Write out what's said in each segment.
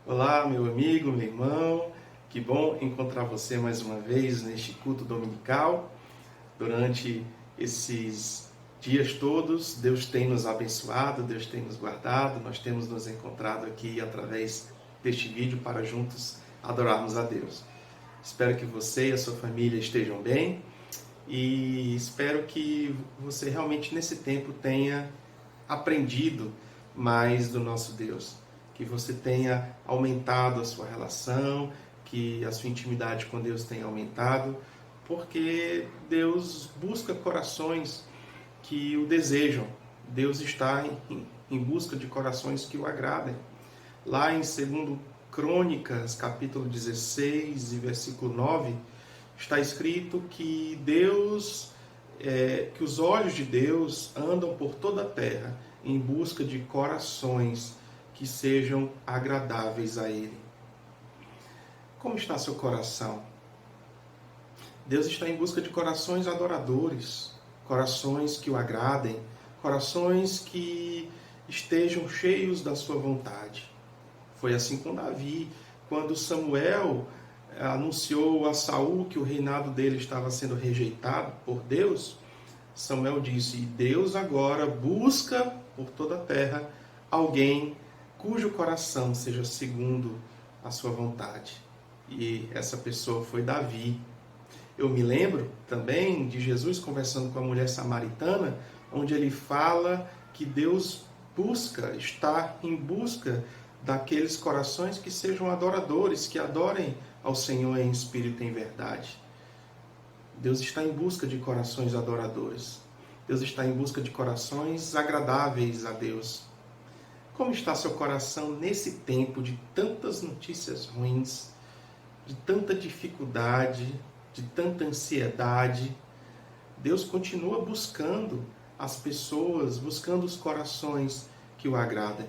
Olá, meu amigo, meu irmão, que bom encontrar você mais uma vez neste culto dominical. Durante esses dias todos, Deus tem nos abençoado, Deus tem nos guardado, nós temos nos encontrado aqui através deste vídeo para juntos adorarmos a Deus. Espero que você e a sua família estejam bem e espero que você realmente nesse tempo tenha aprendido mais do nosso Deus, que você tenha aumentado a sua relação, que a sua intimidade com Deus tenha aumentado, porque Deus busca corações que o desejam. Deus está em busca de corações que o agradem. Lá em 2 Crônicas, capítulo 16 e versículo 9, está escrito que que os olhos de Deus andam por toda a terra em busca de corações que sejam agradáveis a Ele. Como está seu coração? Deus está em busca de corações adoradores, corações que o agradem, corações que estejam cheios da sua vontade. Foi assim com Davi, quando Samuel anunciou a Saul que o reinado dele estava sendo rejeitado por Deus. Samuel disse: Deus agora busca por toda a terra alguém cujo coração seja segundo a sua vontade. E essa pessoa foi Davi. Eu me lembro também de Jesus conversando com a mulher samaritana, onde ele fala que Deus está em busca daqueles corações que sejam adoradores, que adorem ao Senhor em espírito e em verdade. Deus está em busca de corações adoradores. Deus está em busca de corações agradáveis a Deus. Como está seu coração nesse tempo de tantas notícias ruins, de tanta dificuldade, de tanta ansiedade? Deus continua buscando as pessoas, buscando os corações que o agradem.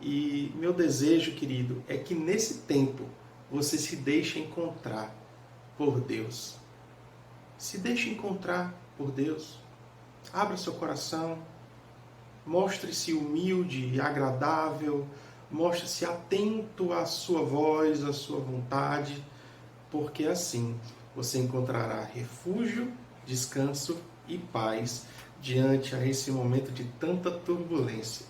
E meu desejo, querido, é que nesse tempo você se deixe encontrar por Deus. Se deixe encontrar por Deus. Abra seu coração. Mostre-se humilde e agradável. Mostre-se atento à sua voz, à sua vontade. Porque assim você encontrará refúgio, descanso e paz diante a esse momento de tanta turbulência.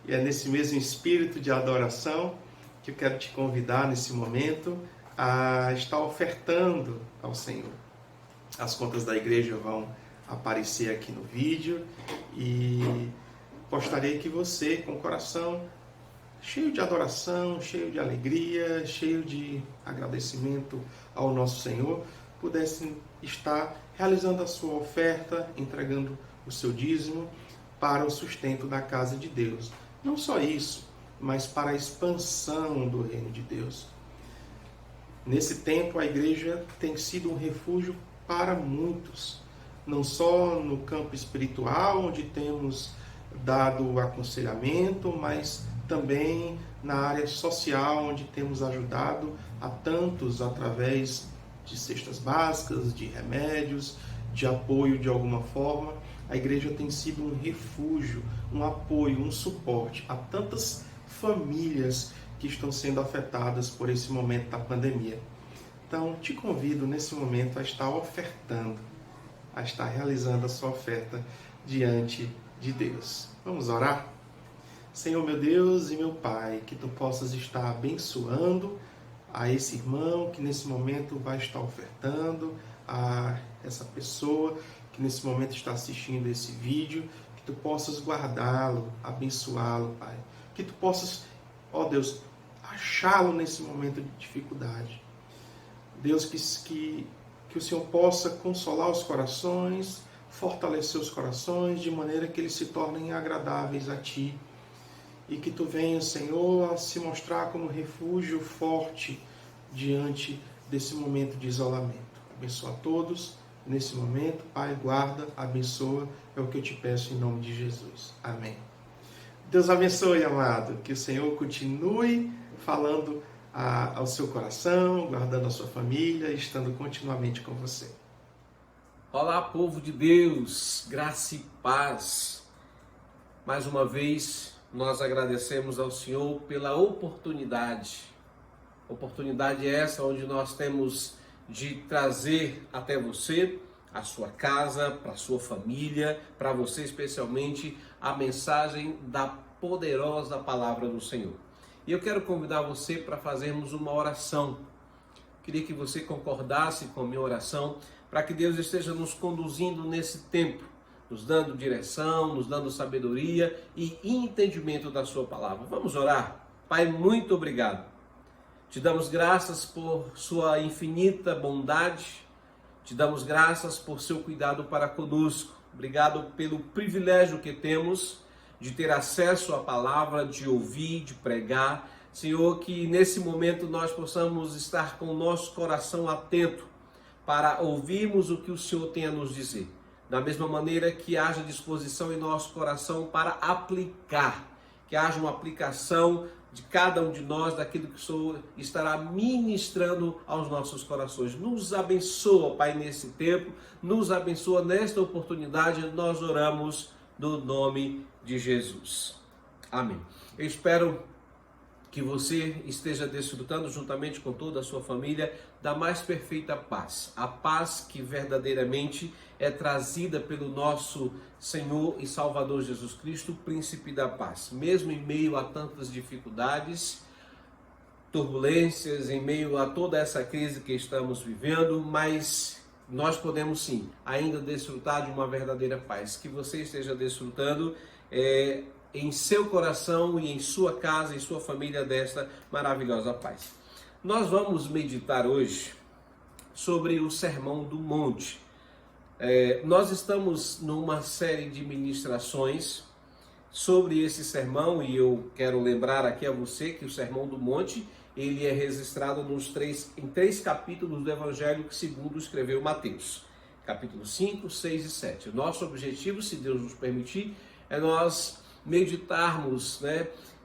E é nesse mesmo espírito de adoração que eu quero te convidar nesse momento a estar ofertando ao Senhor. As contas da igreja vão aparecer aqui no vídeo e gostaria que você, com o coração cheio de adoração, cheio de alegria, cheio de agradecimento ao nosso Senhor, pudesse estar realizando a sua oferta, entregando o seu dízimo para o sustento da casa de Deus. Não só isso, mas para a expansão do reino de Deus. Nesse tempo, a igreja tem sido um refúgio para muitos, não só no campo espiritual, onde temos dado aconselhamento, mas também na área social, onde temos ajudado a tantos através de cestas básicas, de remédios, de apoio de alguma forma. A igreja tem sido um refúgio, um apoio, um suporte a tantas famílias que estão sendo afetadas por esse momento da pandemia. Então, te convido nesse momento a estar ofertando, a estar realizando a sua oferta diante de Deus. Vamos orar? Senhor, meu Deus e meu Pai, que Tu possas estar abençoando a esse irmão que nesse momento vai estar ofertando, a essa pessoa que nesse momento está assistindo esse vídeo, que Tu possas guardá-lo, abençoá-lo, Pai. Que Tu possas, ó Deus, achá-lo nesse momento de dificuldade. Deus, que o Senhor possa consolar os corações, fortalecer os corações, de maneira que eles se tornem agradáveis a Ti. E que Tu venhas, Senhor, a se mostrar como refúgio forte diante desse momento de isolamento. Abençoa a todos nesse momento. Pai, guarda, abençoa. É o que eu te peço em nome de Jesus. Amém. Deus abençoe, amado. Que o Senhor continue falando ao seu coração, guardando a sua família, estando continuamente com você. Olá, povo de Deus, graça e paz. Mais uma vez, nós agradecemos ao Senhor pela oportunidade essa onde nós temos de trazer até você, a sua casa, para a sua família, para você especialmente, a mensagem da poderosa palavra do Senhor. E eu quero convidar você para fazermos uma oração. Queria que você concordasse com a minha oração, para que Deus esteja nos conduzindo nesse tempo, nos dando direção, nos dando sabedoria e entendimento da sua palavra. Vamos orar? Pai, muito obrigado. Te damos graças por sua infinita bondade, te damos graças por seu cuidado para conosco. Obrigado pelo privilégio que temos de ter acesso à palavra, de ouvir, de pregar. Senhor, que nesse momento nós possamos estar com o nosso coração atento para ouvirmos o que o Senhor tem a nos dizer. Da mesma maneira que haja disposição em nosso coração para aplicar, que haja uma aplicação de cada um de nós daquilo que o Senhor estará ministrando aos nossos corações. Nos abençoa, Pai, nesse tempo, nos abençoa nesta oportunidade, nós oramos no nome de Jesus. Amém. Eu espero que você esteja desfrutando juntamente com toda a sua família da mais perfeita paz. A paz que verdadeiramente é trazida pelo nosso Senhor e Salvador Jesus Cristo, Príncipe da Paz. Mesmo em meio a tantas dificuldades, turbulências, em meio a toda essa crise que estamos vivendo, mas nós podemos sim ainda desfrutar de uma verdadeira paz. Que você esteja desfrutando em seu coração e em sua casa, em sua família, desta maravilhosa paz. Nós vamos meditar hoje sobre o Sermão do Monte. Nós estamos numa série de ministrações sobre esse sermão e eu quero lembrar aqui a você que o Sermão do Monte ele é registrado em três capítulos do Evangelho segundo escreveu Mateus. Capítulo 5, 6 e 7. O nosso objetivo, se Deus nos permitir, é nós meditarmos,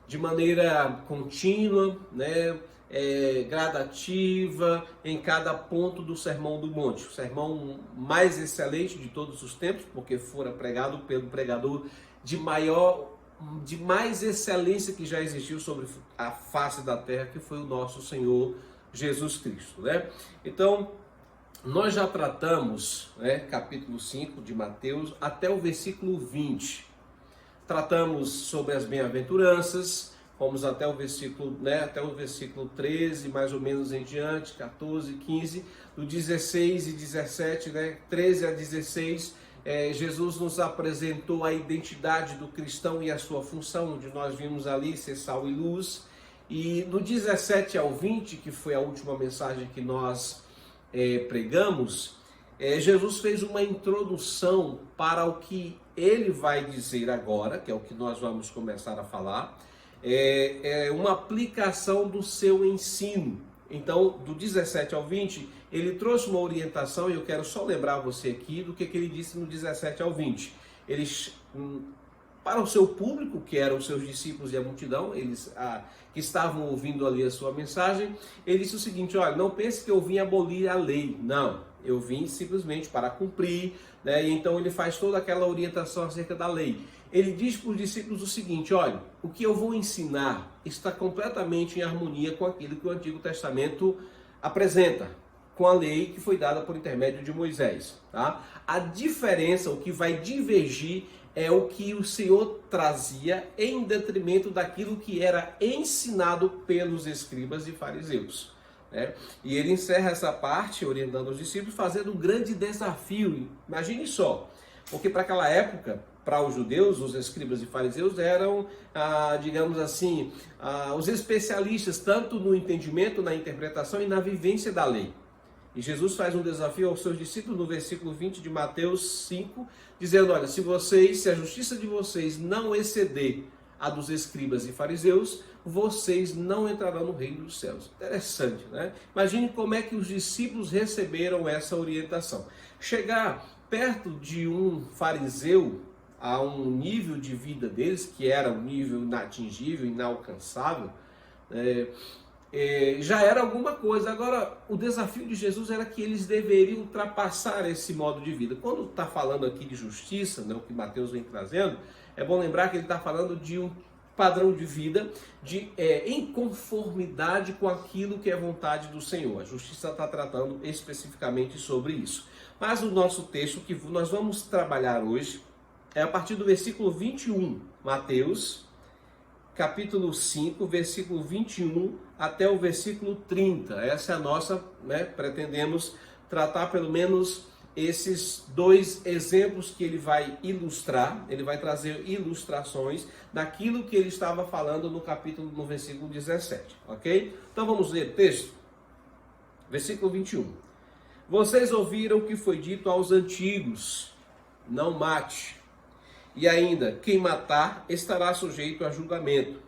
de maneira contínua, gradativa, em cada ponto do Sermão do Monte. O sermão mais excelente de todos os tempos, porque fora pregado pelo pregador de mais excelência que já existiu sobre a face da terra, que foi o nosso Senhor Jesus Cristo. Então, nós já tratamos, capítulo 5 de Mateus, até o versículo 20. Tratamos sobre as bem-aventuranças, fomos até o versículo 13, mais ou menos em diante, 14, 15, do 16 e 17, 13 a 16, Jesus nos apresentou a identidade do cristão e a sua função, onde nós vimos ali ser sal e luz. E do 17 ao 20, que foi a última mensagem que nós pregamos, Jesus fez uma introdução para o que ele vai dizer agora, que é o que nós vamos começar a falar, uma aplicação do seu ensino. Então, do 17 ao 20, ele trouxe uma orientação, e eu quero só lembrar você aqui do que ele disse no 17 ao 20. Para o seu público, que eram os seus discípulos e a multidão, eles que estavam ouvindo ali a sua mensagem, ele disse o seguinte: olha, não pense que eu vim abolir a lei, não, eu vim simplesmente para cumprir, e então ele faz toda aquela orientação acerca da lei. Ele diz para os discípulos o seguinte: olha, o que eu vou ensinar está completamente em harmonia com aquilo que o Antigo Testamento apresenta, com a lei que foi dada por intermédio de Moisés. Tá? A diferença, o que vai divergir, é o que o Senhor trazia em detrimento daquilo que era ensinado pelos escribas e fariseus. E ele encerra essa parte orientando os discípulos, fazendo um grande desafio. Imagine só, porque para aquela época, para os judeus, os escribas e fariseus eram, digamos assim, os especialistas tanto no entendimento, na interpretação e na vivência da lei. E Jesus faz um desafio aos seus discípulos no versículo 20 de Mateus 5, dizendo: olha, se a justiça de vocês não exceder a dos escribas e fariseus, vocês não entrarão no reino dos céus. Interessante, né? Imagine como é que os discípulos receberam essa orientação. Chegar perto de um fariseu, a um nível de vida deles, que era um nível inatingível, inalcançável, já era alguma coisa. Agora, o desafio de Jesus era que eles deveriam ultrapassar esse modo de vida. Quando está falando aqui de justiça, o que Mateus vem trazendo, é bom lembrar que ele está falando de um padrão de vida em conformidade com aquilo que é vontade do Senhor. A justiça está tratando especificamente sobre isso. Mas o nosso texto que nós vamos trabalhar hoje é a partir do versículo 21, Mateus, capítulo 5, versículo 21 até o versículo 30. Essa é a nossa, pretendemos tratar pelo menos esses dois exemplos que ele vai ilustrar, ele vai trazer ilustrações daquilo que ele estava falando no versículo 17, ok? Então vamos ler o texto. Versículo 21. Vocês ouviram o que foi dito aos antigos, não mate. E ainda, quem matar estará sujeito a julgamento.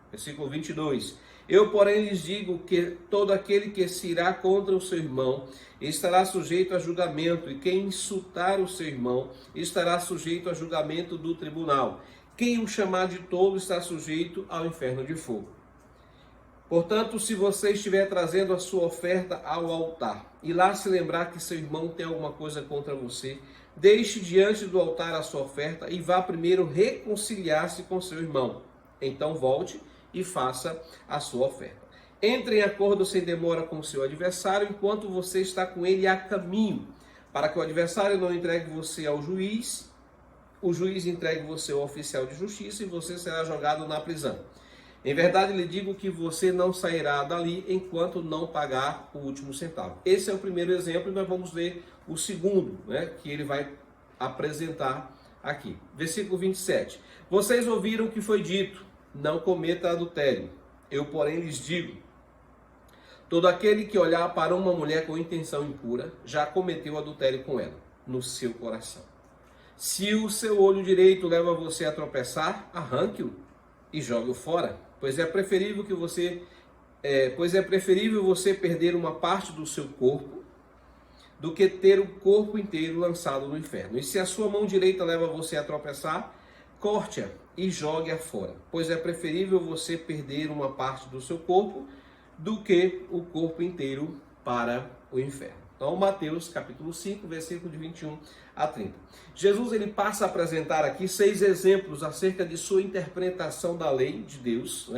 Versículo 22. Eu, porém, lhes digo que todo aquele que se irá contra o seu irmão estará sujeito a julgamento, e quem insultar o seu irmão estará sujeito a julgamento do tribunal. Quem o chamar de tolo está sujeito ao inferno de fogo. Portanto, se você estiver trazendo a sua oferta ao altar, e lá se lembrar que seu irmão tem alguma coisa contra você, deixe diante do altar a sua oferta e vá primeiro reconciliar-se com seu irmão. Então volte e faça a sua oferta. Entre em acordo sem demora com o seu adversário, enquanto você está com ele a caminho, para que o adversário não entregue você ao juiz, o juiz entregue você ao oficial de justiça e você será jogado na prisão. Em verdade lhe digo que você não sairá dali enquanto não pagar o último centavo. Esse é o primeiro exemplo e nós vamos ler o segundo, que ele vai apresentar aqui. Versículo 27. Vocês ouviram o que foi dito, não cometa adultério. Eu, porém, lhes digo, todo aquele que olhar para uma mulher com intenção impura, já cometeu adultério com ela, no seu coração. Se o seu olho direito leva você a tropeçar, arranque-o e jogue-o fora, pois é preferível você perder uma parte do seu corpo do que ter o corpo inteiro lançado no inferno. E se a sua mão direita leva você a tropeçar, corte-a e jogue-a fora, pois é preferível você perder uma parte do seu corpo do que o corpo inteiro para o inferno. Então, Mateus capítulo 5, versículo de 21 a 30. Jesus ele passa a apresentar aqui 6 exemplos acerca de sua interpretação da lei de Deus, O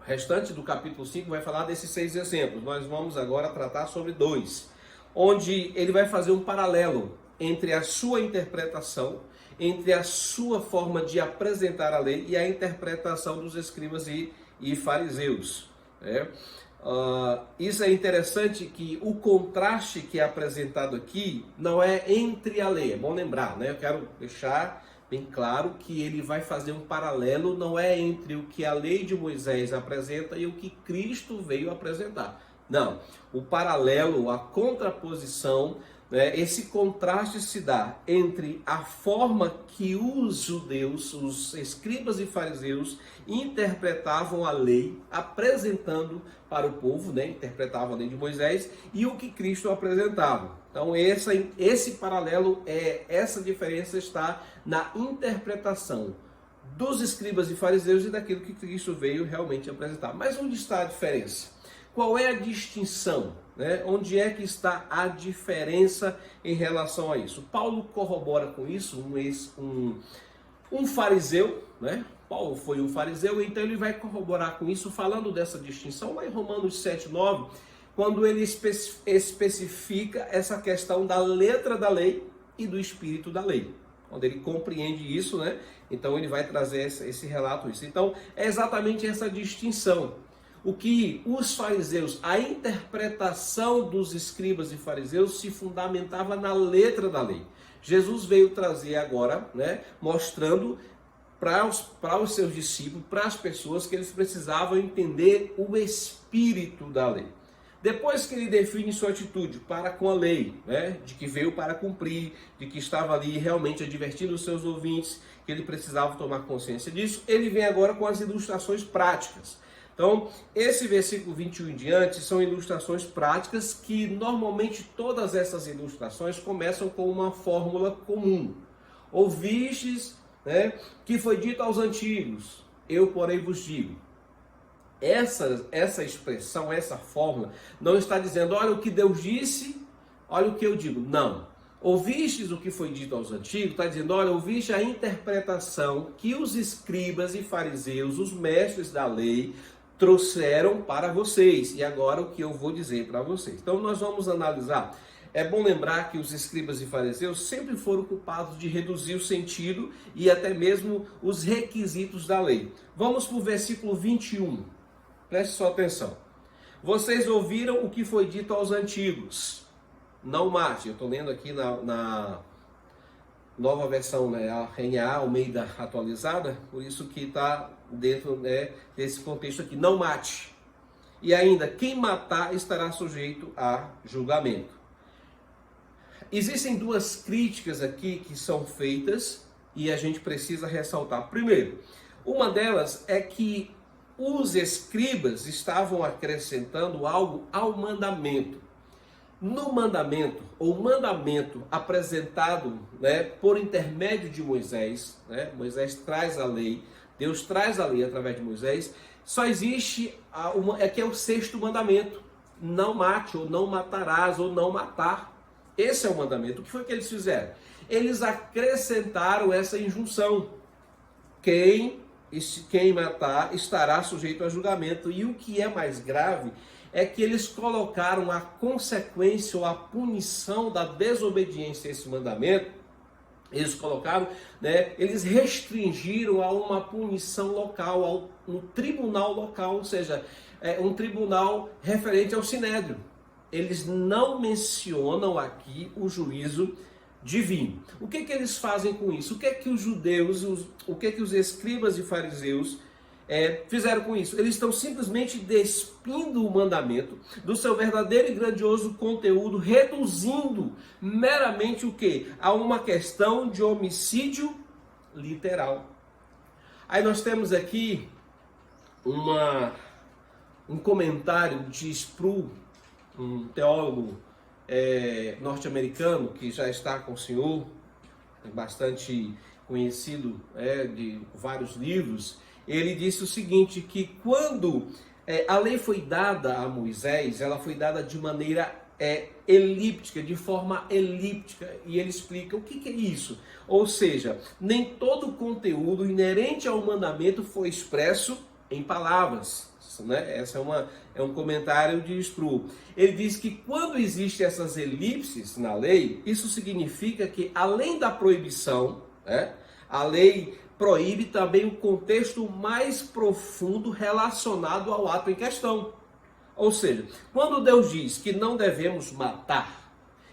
restante do capítulo 5 vai falar desses 6 exemplos. Nós vamos agora tratar sobre 2, onde ele vai fazer um paralelo entre a sua interpretação, entre a sua forma de apresentar a lei e a interpretação dos escribas e fariseus. Isso é interessante, que o contraste que é apresentado aqui não é entre a lei, é bom lembrar, Eu quero deixar bem claro que ele vai fazer um paralelo, não é entre o que a lei de Moisés apresenta e o que Cristo veio apresentar. Não, o paralelo, a contraposição, esse contraste se dá entre a forma que os judeus, os escribas e fariseus, interpretavam a lei, apresentando para o povo, interpretavam a lei de Moisés, e o que Cristo apresentava. Então esse paralelo, essa diferença está na interpretação dos escribas e fariseus e daquilo que Cristo veio realmente apresentar. Mas onde está a diferença? Qual é a distinção? Onde é que está a diferença em relação a isso? Paulo corrobora com isso, um fariseu, Paulo foi um fariseu, então ele vai corroborar com isso, falando dessa distinção lá em Romanos 7:9, quando ele especifica essa questão da letra da lei e do espírito da lei. Quando ele compreende isso, então ele vai trazer esse relato. Então é exatamente essa distinção. O que os fariseus, a interpretação dos escribas e fariseus se fundamentava na letra da lei. Jesus veio trazer agora, mostrando para os seus discípulos, para as pessoas, que eles precisavam entender o espírito da lei. Depois que ele define sua atitude para com a lei, de que veio para cumprir, de que estava ali realmente advertindo os seus ouvintes, que ele precisava tomar consciência disso, ele vem agora com as ilustrações práticas. Então, esse versículo 21 em diante são ilustrações práticas que normalmente todas essas ilustrações começam com uma fórmula comum. Ouvistes, que foi dito aos antigos, eu porém vos digo. Essa expressão, essa fórmula, não está dizendo, olha o que Deus disse, olha o que eu digo. Não. Ouvistes o que foi dito aos antigos, está dizendo, olha, ouviste a interpretação que os escribas e fariseus, os mestres da lei, trouxeram para vocês. E agora o que eu vou dizer para vocês. Então nós vamos analisar. É bom lembrar que os escribas e fariseus sempre foram culpados de reduzir o sentido e até mesmo os requisitos da lei. Vamos para o versículo 21. Preste sua atenção. Vocês ouviram o que foi dito aos antigos. Não mate. Eu estou lendo aqui na nova versão, né, a RNA, Almeida atualizada, por isso que está dentro, né, desse contexto aqui. Não mate. E ainda, quem matar estará sujeito a julgamento. Existem duas críticas aqui que são feitas e a gente precisa ressaltar. Primeiro, uma delas é que os escribas estavam acrescentando algo ao mandamento. No mandamento, ou mandamento apresentado, né, por intermédio de Moisés, né, Moisés traz a lei, Deus traz a lei através de Moisés, só existe que é o sexto mandamento: não mate, ou não matarás, ou não matar. Esse é o mandamento. O que foi que eles fizeram? Eles acrescentaram essa injunção: quem matar estará sujeito a julgamento. E o que é mais grave é que eles colocaram a consequência ou a punição da desobediência a esse mandamento. Eles colocaram, né, eles restringiram a uma punição local, um tribunal local, ou seja, um tribunal referente ao sinédrio. Eles não mencionam aqui o juízo divino. O que eles fazem com isso? O que os judeus, o que os escribas e fariseus fizeram com isso? Eles estão simplesmente despindo o mandamento do seu verdadeiro e grandioso conteúdo, reduzindo meramente o quê? A uma questão de homicídio literal. Aí nós temos aqui um comentário de Sproul, um teólogo norte-americano que já está com o senhor, bastante conhecido, de vários livros. Ele disse o seguinte, que quando a lei foi dada a Moisés, ela foi dada de maneira elíptica, de forma elíptica, e ele explica o que é isso. Ou seja, nem todo o conteúdo inerente ao mandamento foi expresso em palavras. Né? Essa é um comentário de Sproul. Ele diz que quando existem essas elipses na lei, isso significa que, além da proibição, a lei proíbe também o contexto mais profundo relacionado ao ato em questão. Ou seja, quando Deus diz que não devemos matar,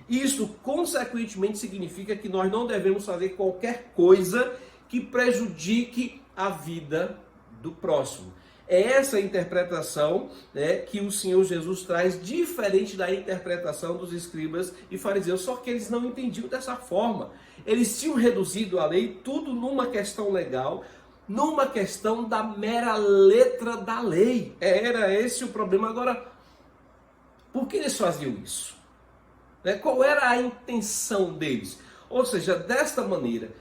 isso consequentemente significa que nós não devemos fazer qualquer coisa que prejudique a vida do próximo. É essa interpretação, né, que o Senhor Jesus traz, diferente da interpretação dos escribas e fariseus, só que eles não entendiam dessa forma. Eles tinham reduzido a lei tudo numa questão legal, numa questão da mera letra da lei. Era esse o problema. Agora, por que eles faziam isso? Qual era a intenção deles? Ou seja, desta maneira,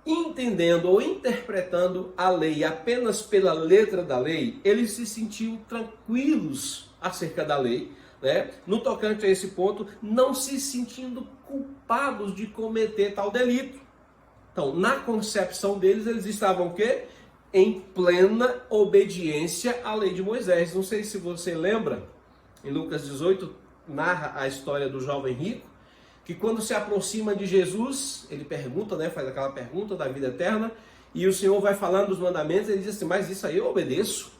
entendendo ou interpretando a lei apenas pela letra da lei, eles se sentiam tranquilos acerca da lei, né? No tocante a esse ponto, não se sentindo culpados de cometer tal delito. Então, na concepção deles, eles estavam o quê? Em plena obediência à lei de Moisés. Não sei se você lembra, em Lucas 18, narra a história do jovem rico, que quando se aproxima de Jesus, ele pergunta, né, faz aquela pergunta da vida eterna, e o Senhor vai falando dos mandamentos, ele diz assim, mas isso aí eu obedeço.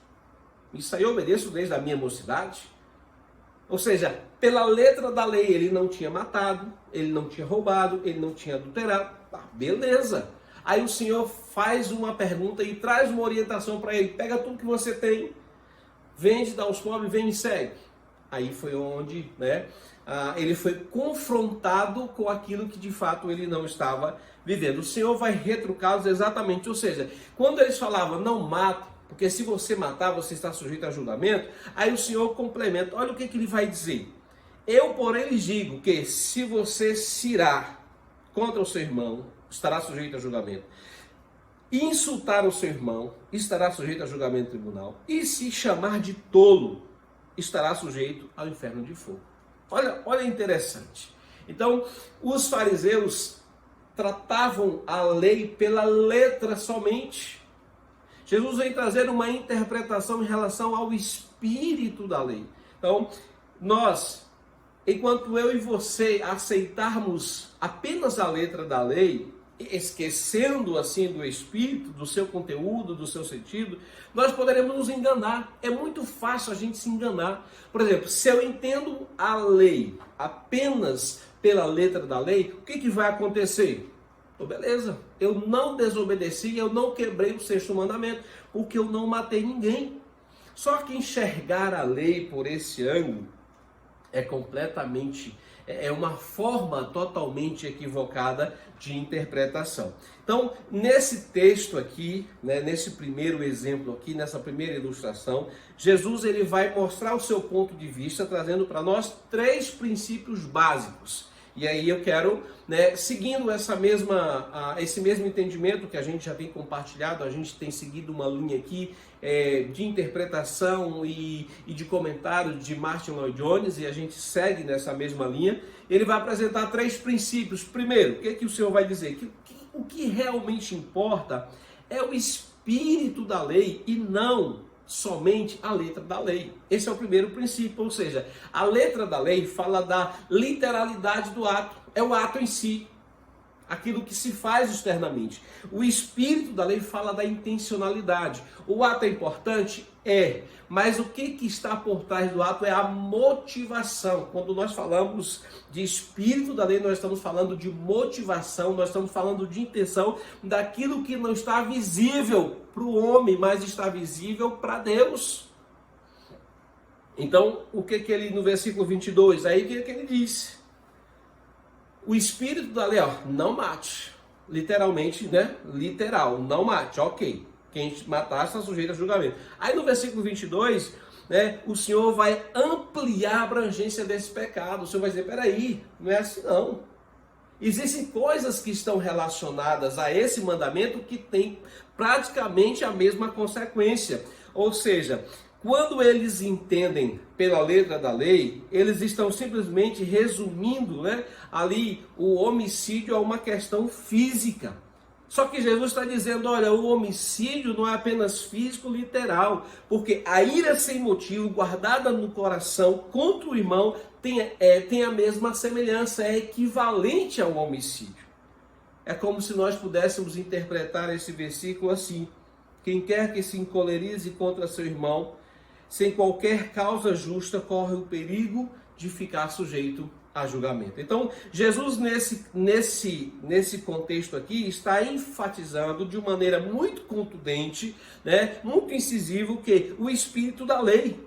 Isso aí eu obedeço desde a minha mocidade. Ou seja, pela letra da lei, ele não tinha matado, ele não tinha roubado, ele não tinha adulterado. Beleza. Aí o Senhor faz uma pergunta e traz uma orientação para ele. Pega tudo que você tem, vende, dá aos pobres, vem e segue. Aí foi onde, né, ele foi confrontado com aquilo que de fato ele não estava vivendo. O Senhor vai retrucá-los exatamente. Ou seja, quando eles falavam não mate, porque se você matar você está sujeito a julgamento, aí o Senhor complementa. Olha o que ele vai dizer. Eu, porém, lhes digo que se você se irar contra o seu irmão, estará sujeito a julgamento. Insultar o seu irmão, estará sujeito a julgamento no tribunal. E se chamar de tolo, estará sujeito ao inferno de fogo. Olha interessante. Então, os fariseus tratavam a lei pela letra somente. Jesus vem trazer uma interpretação em relação ao espírito da lei. Então, nós, enquanto eu e você aceitarmos apenas a letra da lei, esquecendo assim do espírito, do seu conteúdo, do seu sentido, nós poderemos nos enganar. É muito fácil a gente se enganar. Por exemplo, se eu entendo a lei apenas pela letra da lei, o que vai acontecer? Então, beleza, eu não desobedeci, eu não quebrei o sexto mandamento, porque eu não matei ninguém. Só que enxergar a lei por esse ângulo é uma forma totalmente equivocada de interpretação. Então, nesse texto aqui, né, nesse primeiro exemplo aqui, nessa primeira ilustração, Jesus ele vai mostrar o seu ponto de vista, trazendo para nós 3 princípios básicos. E aí eu quero, né, seguindo esse mesmo entendimento que a gente já tem compartilhado, a gente tem seguido uma linha aqui de interpretação e de comentários de Martin Lloyd Jones, e a gente segue nessa mesma linha. Ele vai apresentar 3 princípios. Primeiro, o que o Senhor vai dizer? O que realmente importa é o espírito da lei e não somente a letra da lei. Esse é o primeiro princípio, ou seja, a letra da lei fala da literalidade do ato, é o ato em si, aquilo que se faz externamente. O espírito da lei fala da intencionalidade. O ato é importante? É, mas o que está por trás do ato é a motivação. Quando nós falamos de espírito da lei, nós estamos falando de motivação, nós estamos falando de intenção, daquilo que não está visível para o homem, mas está visível para Deus. Então, o que ele, no versículo 22, aí o que ele disse? O espírito da lei, não mate. Literalmente, né? Literal, não mate, ok. Quem matar está sujeito a julgamento. Aí no versículo 22, né, o Senhor vai ampliar a abrangência desse pecado. O Senhor vai dizer, peraí, não é assim não. Existem coisas que estão relacionadas a esse mandamento que têm praticamente a mesma consequência. Ou seja, quando eles entendem pela letra da lei, eles estão simplesmente resumindo, né, ali o homicídio a uma questão física. Só que Jesus está dizendo, olha, o homicídio não é apenas físico, literal, porque a ira sem motivo guardada no coração contra o irmão tem a mesma semelhança, é equivalente ao homicídio. É como se nós pudéssemos interpretar esse versículo assim: quem quer que se encolerize contra seu irmão, sem qualquer causa justa, corre o perigo de ficar sujeito a julgamento. Então, Jesus nesse contexto aqui está enfatizando de uma maneira muito contundente, né, muito incisivo, que o espírito da lei,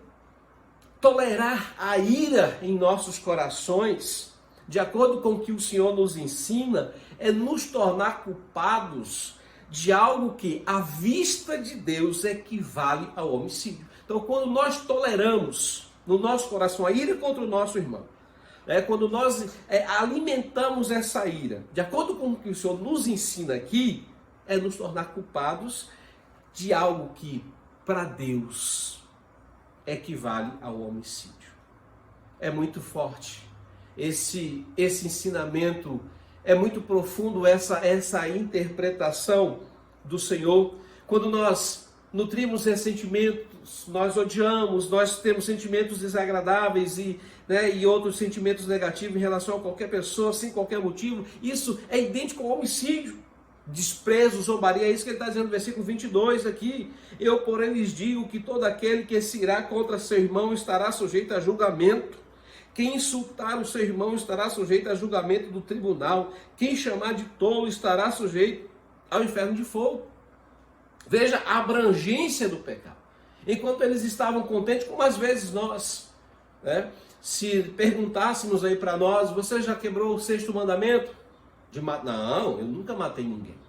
tolerar a ira em nossos corações, de acordo com o que o Senhor nos ensina, é nos tornar culpados de algo que, à vista de Deus, equivale ao homicídio. Então, quando nós toleramos no nosso coração a ira contra o nosso irmão, quando nós alimentamos essa ira, de acordo com o que o Senhor nos ensina aqui, é nos tornar culpados de algo que, para Deus, equivale ao homicídio. É muito forte. Esse ensinamento é muito profundo, essa interpretação do Senhor. Quando nós nutrimos ressentimentos, nós odiamos, nós temos sentimentos desagradáveis e outros sentimentos negativos em relação a qualquer pessoa, sem qualquer motivo, isso é idêntico ao homicídio. Desprezo, zombaria, é isso que ele está dizendo no versículo 22 aqui. Eu, porém, lhes digo que todo aquele que se irá contra seu irmão estará sujeito a julgamento. Quem insultar o seu irmão estará sujeito a julgamento do tribunal. Quem chamar de tolo estará sujeito ao inferno de fogo. Veja a abrangência do pecado. Enquanto eles estavam contentes, como às vezes nós, se perguntássemos aí para nós, você já quebrou o sexto mandamento? Não, eu nunca matei ninguém.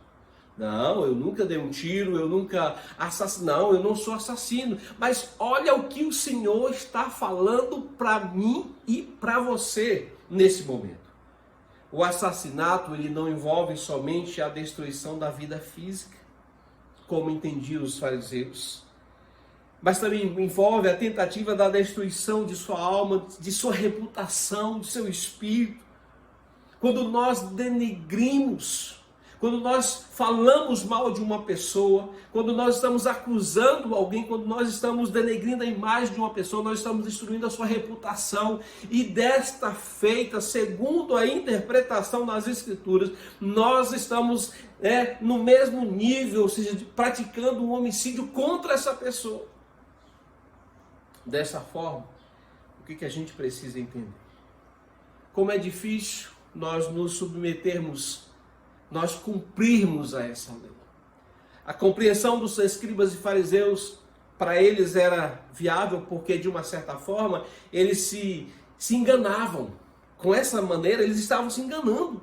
Não, eu nunca dei um tiro, eu nunca assassinei. Não, eu não sou assassino. Mas olha o que o Senhor está falando para mim e para você nesse momento. O assassinato, ele não envolve somente a destruição da vida física, como entendiam os fariseus, mas também envolve a tentativa da destruição de sua alma, de sua reputação, de seu espírito. quando nós denegrimos, quando nós falamos mal de uma pessoa, quando nós estamos acusando alguém, quando nós estamos denegrindo a imagem de uma pessoa, nós estamos destruindo a sua reputação. E desta feita, segundo a interpretação das Escrituras, nós estamos no mesmo nível, ou seja, praticando um homicídio contra essa pessoa. Dessa forma, o que a gente precisa entender? Como é difícil nós nos submetermos, nós cumprirmos a essa lei. A compreensão dos escribas e fariseus, para eles era viável, porque de uma certa forma eles se enganavam. Com essa maneira eles estavam se enganando,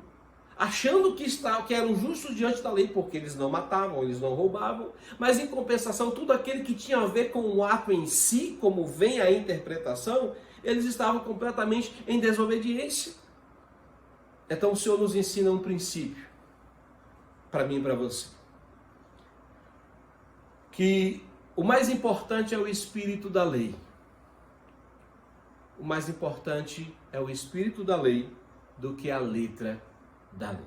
achando que eram justos diante da lei, porque eles não matavam, eles não roubavam, mas em compensação tudo aquele que tinha a ver com o ato em si, como vem a interpretação, eles estavam completamente em desobediência. Então o Senhor nos ensina um princípio, para mim e para você, que o mais importante é o espírito da lei. O mais importante é o espírito da lei do que a letra da lei.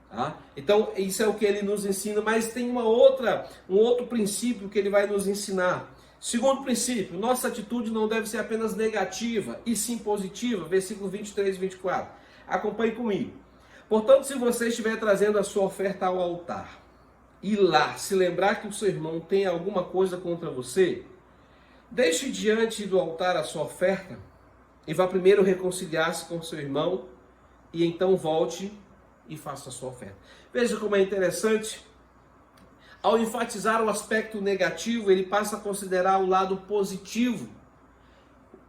Tá? Então isso é o que ele nos ensina, mas tem um outro princípio que ele vai nos ensinar. Segundo princípio, nossa atitude não deve ser apenas negativa, e sim positiva. Versículo 23 e 24. Acompanhe comigo. Portanto, se você estiver trazendo a sua oferta ao altar, e lá se lembrar que o seu irmão tem alguma coisa contra você, deixe diante do altar a sua oferta, e vá primeiro reconciliar-se com seu irmão, e então volte e faça a sua oferta. Veja como é interessante. Ao enfatizar o aspecto negativo, ele passa a considerar o lado positivo.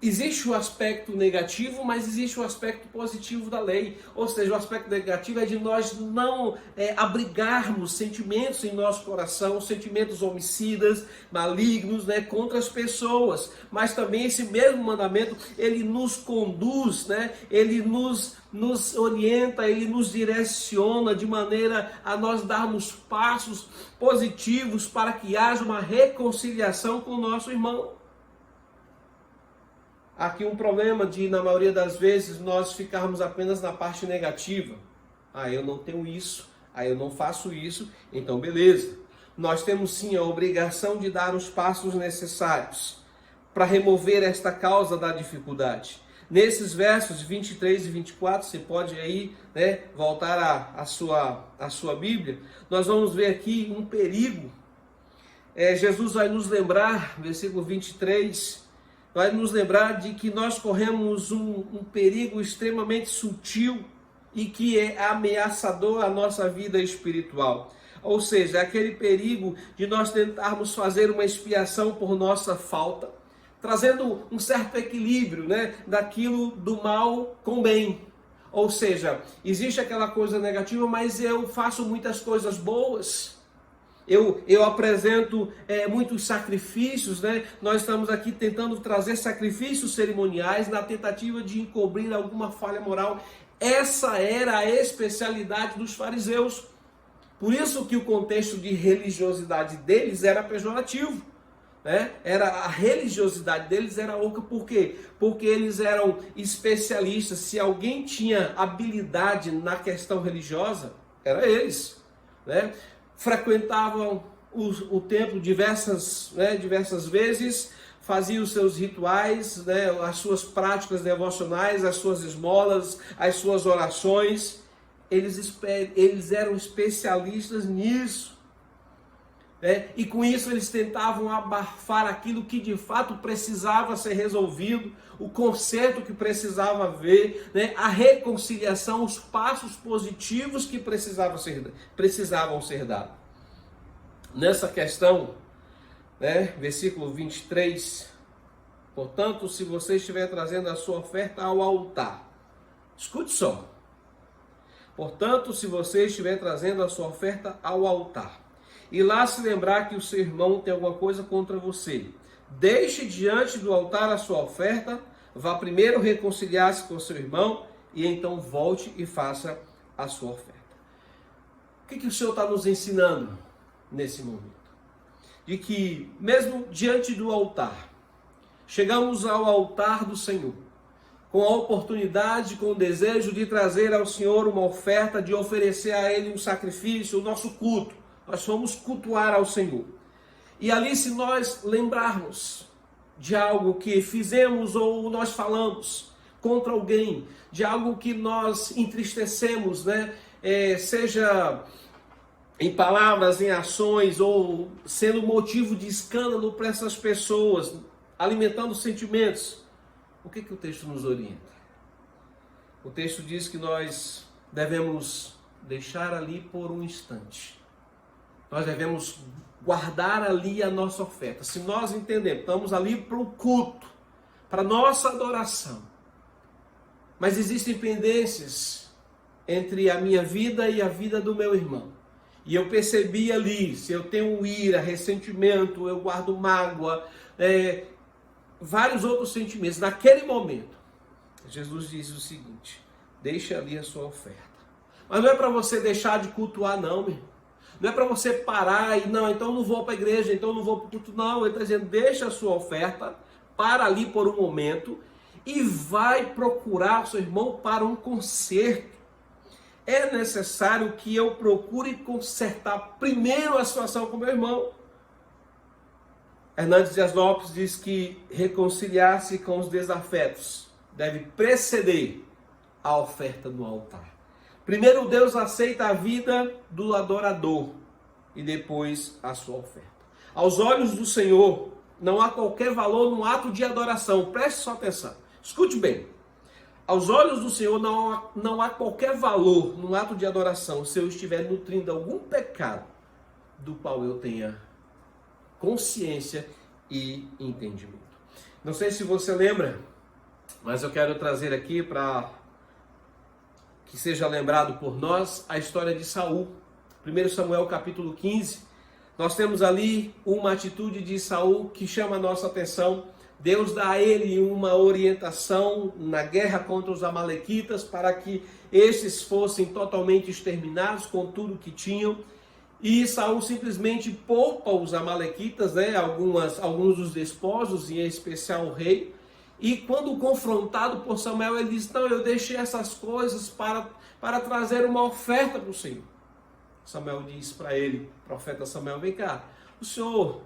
Existe o aspecto negativo, mas existe o aspecto positivo da lei. Ou seja, o aspecto negativo é de nós não abrigarmos sentimentos em nosso coração, sentimentos homicidas, malignos, contra as pessoas. Mas também esse mesmo mandamento, ele nos conduz, ele nos orienta, ele nos direciona de maneira a nós darmos passos positivos para que haja uma reconciliação com o nosso irmão. Aqui um problema de, na maioria das vezes, nós ficarmos apenas na parte negativa. Eu não tenho isso, eu não faço isso, então beleza. Nós temos sim a obrigação de dar os passos necessários para remover esta causa da dificuldade. Nesses versos 23 e 24, você pode aí voltar à sua Bíblia, nós vamos ver aqui um perigo. Jesus vai nos lembrar, versículo 23, vai nos lembrar de que nós corremos um perigo extremamente sutil e que é ameaçador à nossa vida espiritual. Ou seja, aquele perigo de nós tentarmos fazer uma expiação por nossa falta, trazendo um certo equilíbrio daquilo do mal com o bem. Ou seja, existe aquela coisa negativa, mas eu faço muitas coisas boas. Eu apresento muitos sacrifícios, Nós estamos aqui tentando trazer sacrifícios cerimoniais na tentativa de encobrir alguma falha moral. Essa era a especialidade dos fariseus. Por isso que o contexto de religiosidade deles era pejorativo. A religiosidade deles era oca. Por quê? Porque eles eram especialistas. Se alguém tinha habilidade na questão religiosa, era eles. Frequentavam o templo diversas vezes, faziam os seus rituais, as suas práticas devocionais, as suas esmolas, as suas orações. Eles eram especialistas nisso. E com isso eles tentavam abafar aquilo que de fato precisava ser resolvido, o conserto que precisava haver, a reconciliação, os passos positivos que precisavam ser dados. Nessa questão, versículo 23, portanto, se você estiver trazendo a sua oferta ao altar, escute só, portanto, se você estiver trazendo a sua oferta ao altar, e lá se lembrar que o seu irmão tem alguma coisa contra você, deixe diante do altar a sua oferta, vá primeiro reconciliar-se com o seu irmão, e então volte e faça a sua oferta. O que o Senhor está nos ensinando nesse momento? De que mesmo diante do altar, chegamos ao altar do Senhor, com a oportunidade, com o desejo de trazer ao Senhor uma oferta, de oferecer a Ele um sacrifício, o nosso culto. Nós fomos cultuar ao Senhor. E ali, se nós lembrarmos de algo que fizemos ou nós falamos contra alguém, de algo que nós entristecemos, né? Seja em palavras, em ações, ou sendo motivo de escândalo para essas pessoas, alimentando sentimentos, o que o texto nos orienta? O texto diz que nós devemos deixar ali por um instante. Nós devemos guardar ali a nossa oferta. Se nós entendemos, estamos ali para o culto, para a nossa adoração. Mas existem pendências entre a minha vida e a vida do meu irmão. E eu percebi ali, se eu tenho ira, ressentimento, eu guardo mágoa, vários outros sentimentos. Naquele momento, Jesus diz o seguinte: deixa ali a sua oferta. Mas não é para você deixar de cultuar, não, meu. Não é para você parar e, não, então não vou para a igreja, então não vou para o culto. Não, ele está dizendo, deixa a sua oferta, para ali por um momento e vai procurar o seu irmão para um conserto. É necessário que eu procure consertar primeiro a situação com meu irmão. Hernandes Dias Lopes diz que reconciliar-se com os desafetos deve preceder a oferta no altar. Primeiro Deus aceita a vida do adorador e depois a sua oferta. Aos olhos do Senhor não há qualquer valor no ato de adoração. Preste sua atenção. Escute bem. Aos olhos do Senhor não há qualquer valor no ato de adoração se eu estiver nutrindo algum pecado do qual eu tenha consciência e entendimento. Não sei se você lembra, mas eu quero trazer aqui para que seja lembrado por nós a história de Saul. 1 Samuel capítulo 15, nós temos ali uma atitude de Saul que chama a nossa atenção. Deus dá a ele uma orientação na guerra contra os amalequitas para que estes fossem totalmente exterminados com tudo que tinham. E Saul simplesmente poupa os amalequitas, né? Alguns dos desposos, e em especial o rei. E quando confrontado por Samuel, ele diz, não, eu deixei essas coisas para trazer uma oferta para o Senhor. Samuel diz para ele, profeta Samuel, vem cá, o senhor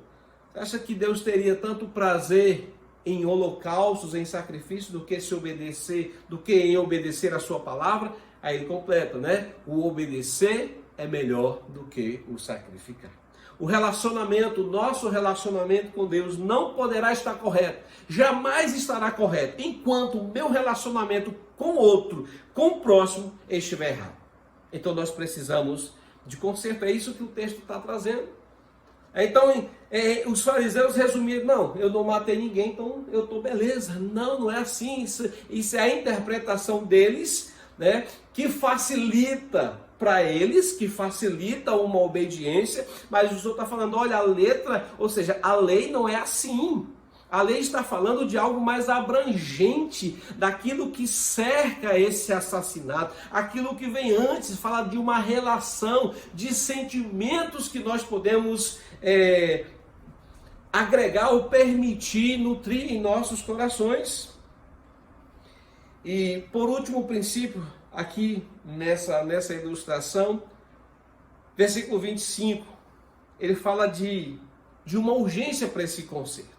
acha que Deus teria tanto prazer em holocaustos, em sacrifícios, do que em obedecer a sua palavra? Aí ele completa, né? O obedecer é melhor do que o sacrificar. O nosso relacionamento com Deus não poderá estar correto, jamais estará correto, enquanto o meu relacionamento com o outro, com o próximo, estiver errado. Então nós precisamos de conserto, é isso que o texto está trazendo. Então os fariseus resumiram, não, eu não matei ninguém, então eu estou beleza. Não, não é assim, isso é a interpretação deles, né, que facilita para eles, que facilita uma obediência, mas o Senhor está falando, olha, a letra, ou seja, a lei não é assim. A lei está falando de algo mais abrangente, daquilo que cerca esse assassinato, aquilo que vem antes, fala de uma relação, de sentimentos que nós podemos agregar ou permitir, nutrir em nossos corações. E por último princípio, aqui nessa ilustração, versículo 25, ele fala de uma urgência para esse conserto.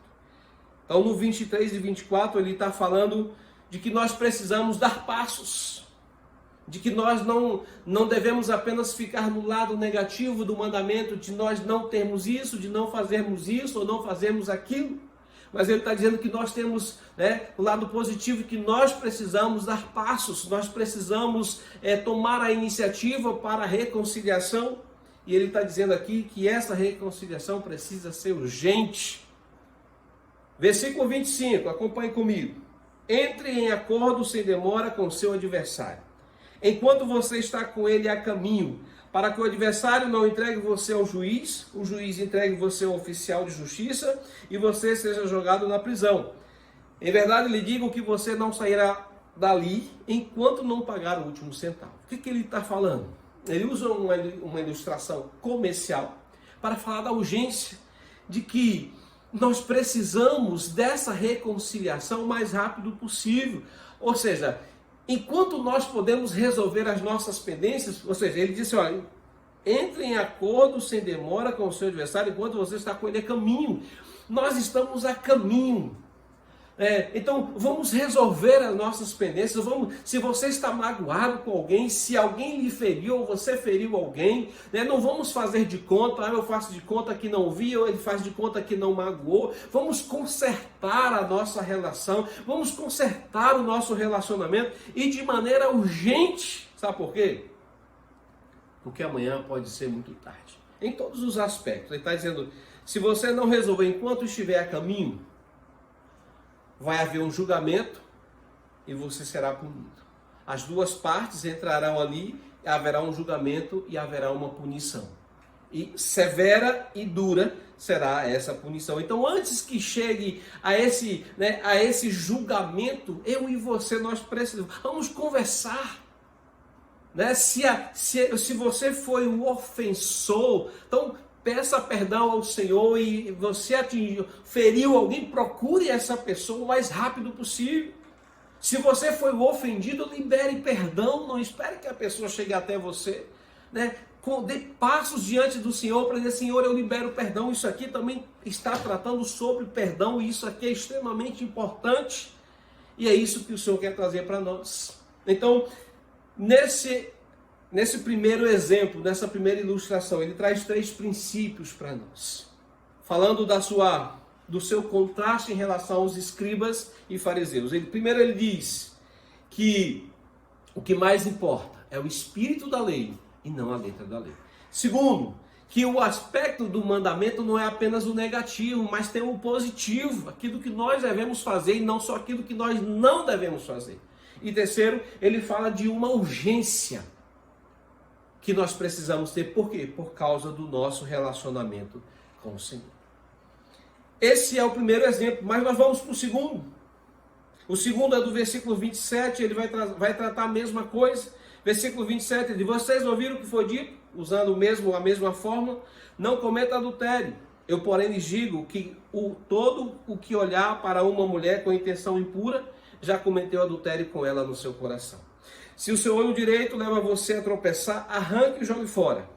Então no 23 e 24 ele está falando de que nós precisamos dar passos, de que nós não devemos apenas ficar no lado negativo do mandamento, de nós não termos isso, de não fazermos isso ou não fazermos aquilo. Mas ele está dizendo que nós temos, né, o lado positivo, que nós precisamos dar passos, nós precisamos tomar a iniciativa para a reconciliação. E ele está dizendo aqui que essa reconciliação precisa ser urgente. Versículo 25, acompanhe comigo. Entre em acordo sem demora com o seu adversário, enquanto você está com ele a caminho, para que o adversário não entregue você ao juiz, o juiz entregue você ao oficial de justiça e você seja jogado na prisão. Em verdade lhe digo que você não sairá dali enquanto não pagar o último centavo. O que ele está falando? Ele usa uma ilustração comercial para falar da urgência de que nós precisamos dessa reconciliação o mais rápido possível. Ou seja, enquanto nós podemos resolver as nossas pendências, ou seja, ele disse, olha, entre em acordo sem demora com o seu adversário enquanto você está com ele a caminho. Nós estamos a caminho. Então vamos resolver as nossas pendências. Se você está magoado com alguém, se alguém lhe feriu ou você feriu alguém, não vamos fazer de conta, eu faço de conta que não vi, ou ele faz de conta que não magoou. Vamos consertar a nossa relação, vamos consertar o nosso relacionamento e de maneira urgente. Sabe por quê? Porque amanhã pode ser muito tarde. Em todos os aspectos. Ele está dizendo, se você não resolver enquanto estiver a caminho, vai haver um julgamento e você será punido. As duas partes entrarão ali, haverá um julgamento e haverá uma punição. E severa e dura será essa punição. Então, antes que chegue a esse julgamento, eu e você, nós precisamos, vamos conversar. Se você foi o ofensor, então peça perdão ao Senhor, e você feriu alguém, procure essa pessoa o mais rápido possível. Se você foi o ofendido, libere perdão, não espere que a pessoa chegue até você. Dê passos diante do Senhor para dizer, Senhor, eu libero perdão. Isso aqui também está tratando sobre perdão, e isso aqui é extremamente importante. E é isso que o Senhor quer trazer para nós. Então, nesse primeiro exemplo, nessa primeira ilustração, ele traz 3 princípios para nós. Falando do seu contraste em relação aos escribas e fariseus. Primeiro ele diz que o que mais importa é o espírito da lei e não a letra da lei. Segundo, que o aspecto do mandamento não é apenas o negativo, mas tem o positivo, aquilo que nós devemos fazer e não só aquilo que nós não devemos fazer. E terceiro, ele fala de uma urgência que nós precisamos ter. Por quê? Por causa do nosso relacionamento com o Senhor. Esse é o primeiro exemplo, mas nós vamos para o segundo. O segundo é do versículo 27, ele vai tratar a mesma coisa. Versículo 27, ele diz, vocês ouviram o que foi dito? Usando a mesma forma, não cometa adultério. Eu, porém, lhes digo que todo o que olhar para uma mulher com intenção impura, já cometeu adultério com ela no seu coração. Se o seu olho direito leva você a tropeçar, arranque e jogue fora.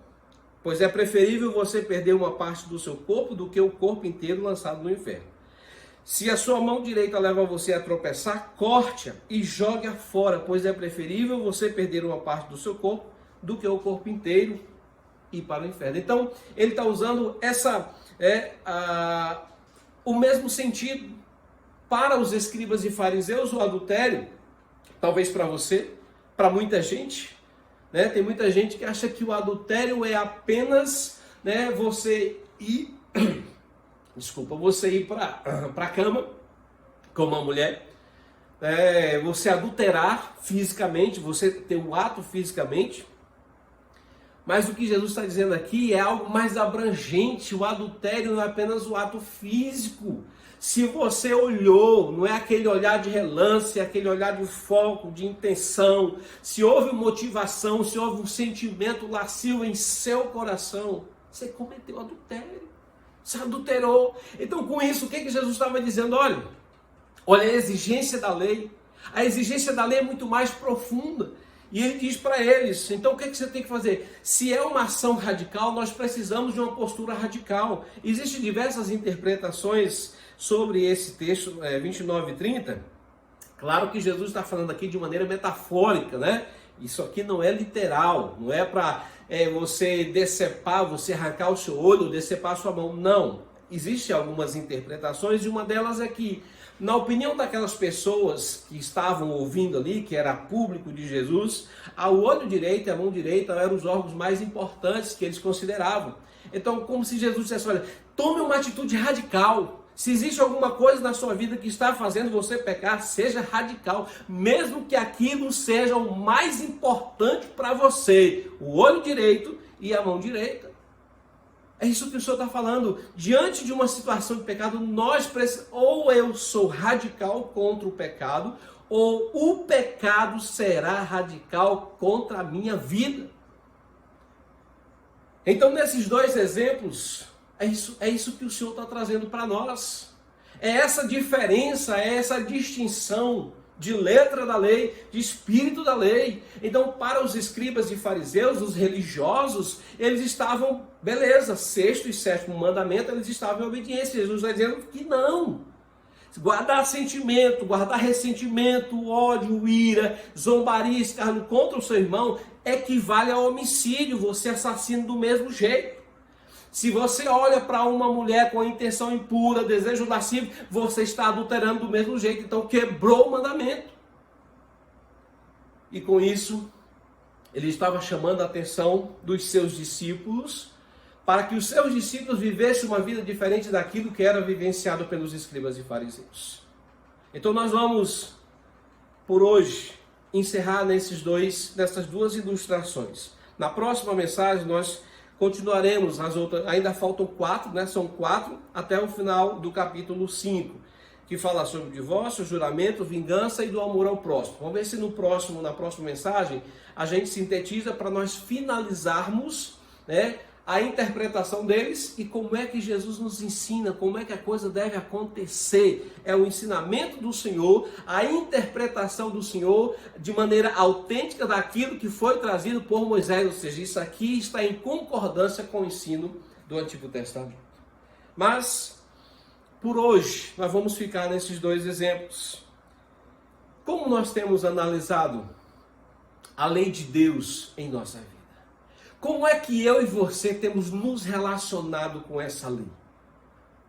Pois é preferível você perder uma parte do seu corpo do que o corpo inteiro lançado no inferno. Se a sua mão direita leva você a tropeçar, corte-a e jogue-a fora, pois é preferível você perder uma parte do seu corpo do que o corpo inteiro ir para o inferno. Então, ele está usando o mesmo sentido. Para os escribas e fariseus, o adultério, talvez para você, para muita gente, tem muita gente que acha que o adultério é apenas você ir para a cama com uma mulher, você adulterar fisicamente, você ter um ato fisicamente. Mas o que Jesus está dizendo aqui é algo mais abrangente. O adultério não é apenas o ato físico. Se você olhou, não é aquele olhar de relance, é aquele olhar de foco, de intenção. Se houve motivação, se houve um sentimento lascivo em seu coração, você cometeu adultério. Você adulterou. Então, com isso, o que Jesus estava dizendo? Olha a exigência da lei. A exigência da lei é muito mais profunda. E ele diz para eles, então o que você tem que fazer? Se é uma ação radical, nós precisamos de uma postura radical. Existem diversas interpretações sobre esse texto 29 e 30. Claro que Jesus está falando aqui de maneira metafórica, Isso aqui não é literal, não é para você decepar, você arrancar o seu olho, decepar a sua mão. Não. Existem algumas interpretações e uma delas é que, na opinião daquelas pessoas que estavam ouvindo ali, que era público de Jesus, o olho direito e a mão direita eram os órgãos mais importantes que eles consideravam. Então, como se Jesus dissesse, olha, tome uma atitude radical. Se existe alguma coisa na sua vida que está fazendo você pecar, seja radical, mesmo que aquilo seja o mais importante para você, o olho direito e a mão direita. É isso que o Senhor está falando. Diante de uma situação de pecado, nós precisamos, ou eu sou radical contra o pecado, ou o pecado será radical contra a minha vida. Então, nesses dois exemplos, É isso que o Senhor está trazendo para nós. É essa diferença, é essa distinção de letra da lei, de espírito da lei. Então, para os escribas e fariseus, os religiosos, eles estavam, beleza, sexto e sétimo mandamento, eles estavam em obediência. Jesus está dizendo que não. Guardar sentimento, guardar ressentimento, ódio, ira, zombaria, escárnio contra o seu irmão, equivale a homicídio, você assassina do mesmo jeito. Se você olha para uma mulher com a intenção impura, desejo lascivo, você está adulterando do mesmo jeito. Então quebrou o mandamento. E com isso, ele estava chamando a atenção dos seus discípulos, para que os seus discípulos vivessem uma vida diferente daquilo que era vivenciado pelos escribas e fariseus. Então nós vamos, por hoje, encerrar nessas duas ilustrações. Na próxima mensagem nós continuaremos as outras, ainda faltam 4, né? São 4 até o final do capítulo 5, que fala sobre o divórcio, o juramento, vingança e do amor ao próximo. Vamos ver se na próxima mensagem, a gente sintetiza para nós finalizarmos, né, a interpretação deles e como é que Jesus nos ensina, como é que a coisa deve acontecer. É o ensinamento do Senhor, a interpretação do Senhor de maneira autêntica daquilo que foi trazido por Moisés. Ou seja, isso aqui está em concordância com o ensino do Antigo Testamento. Mas, por hoje, nós vamos ficar nesses 2 exemplos. Como nós temos analisado a lei de Deus em nossa vida? Como é que eu e você temos nos relacionado com essa lei?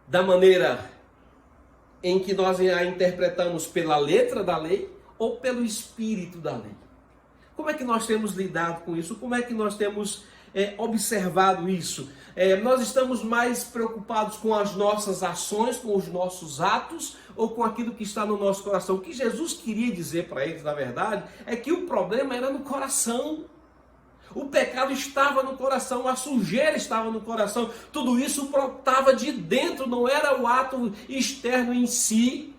Da maneira em que nós a interpretamos pela letra da lei ou pelo espírito da lei? Como é que nós temos lidado com isso? Como é que nós temos observado isso? Nós estamos mais preocupados com as nossas ações, com os nossos atos, ou com aquilo que está no nosso coração? O que Jesus queria dizer para eles, na verdade, é que o problema era no coração. O pecado estava no coração, a sujeira estava no coração, tudo isso brotava de dentro, não era o ato externo em si.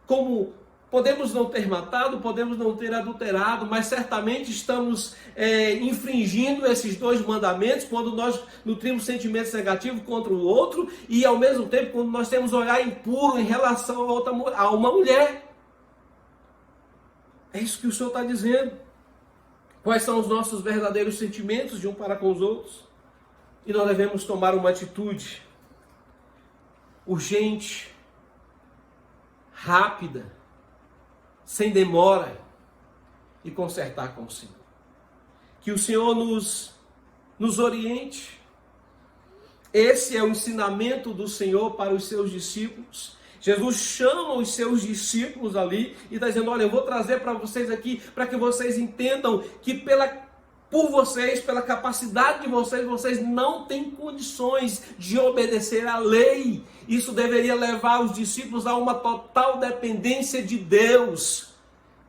Como podemos não ter matado, podemos não ter adulterado, mas certamente estamos infringindo esses 2 mandamentos quando nós nutrimos sentimentos negativos contra o outro e ao mesmo tempo quando nós temos olhar impuro em relação a uma mulher. É isso que o Senhor está dizendo. Quais são os nossos verdadeiros sentimentos de um para com os outros? E nós devemos tomar uma atitude urgente, rápida, sem demora, e consertar com o Senhor. Que o Senhor nos oriente. Esse é o ensinamento do Senhor para os seus discípulos. Jesus chama os seus discípulos ali e está dizendo, olha, eu vou trazer para vocês aqui, para que vocês entendam que por vocês, pela capacidade de vocês não têm condições de obedecer à lei. Isso deveria levar os discípulos a uma total dependência de Deus,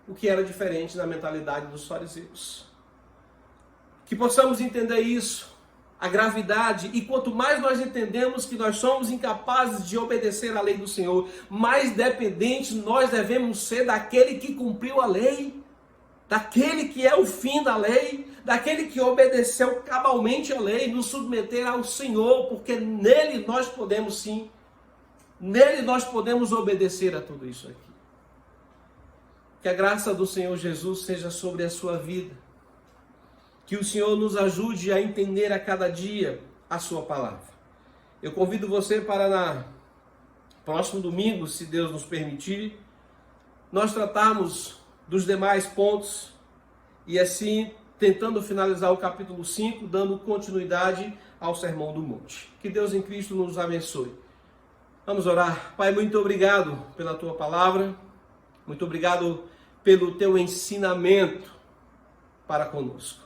o que era diferente na mentalidade dos fariseus. Que possamos entender isso, a gravidade, e quanto mais nós entendemos que nós somos incapazes de obedecer à lei do Senhor, mais dependentes nós devemos ser daquele que cumpriu a lei, daquele que é o fim da lei, daquele que obedeceu cabalmente a lei, nos submeter ao Senhor, porque nele nós podemos sim, nele nós podemos obedecer a tudo isso aqui. Que a graça do Senhor Jesus seja sobre a sua vida. Que o Senhor nos ajude a entender a cada dia a sua palavra. Eu convido você para no próximo domingo, se Deus nos permitir, nós tratarmos dos demais pontos e assim tentando finalizar o capítulo 5, dando continuidade ao Sermão do Monte. Que Deus em Cristo nos abençoe. Vamos orar. Pai, muito obrigado pela tua palavra, muito obrigado pelo teu ensinamento para conosco.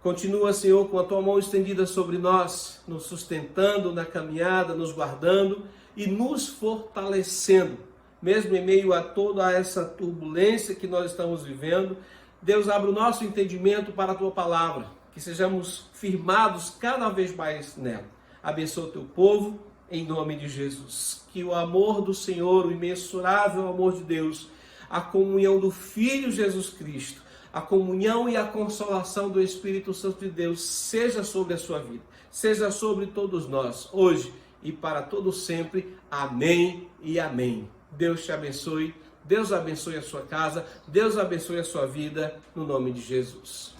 Continua, Senhor, com a tua mão estendida sobre nós, nos sustentando na caminhada, nos guardando e nos fortalecendo, mesmo em meio a toda essa turbulência que nós estamos vivendo. Deus, abre o nosso entendimento para a tua palavra, que sejamos firmados cada vez mais nela. Abençoa o teu povo, em nome de Jesus. Que o amor do Senhor, o imensurável amor de Deus, a comunhão do Filho Jesus Cristo, a comunhão e a consolação do Espírito Santo de Deus seja sobre a sua vida. seja sobre todos nós, hoje e para todo sempre. Amém e amém. Deus te abençoe, Deus abençoe a sua casa, Deus abençoe a sua vida, no nome de Jesus.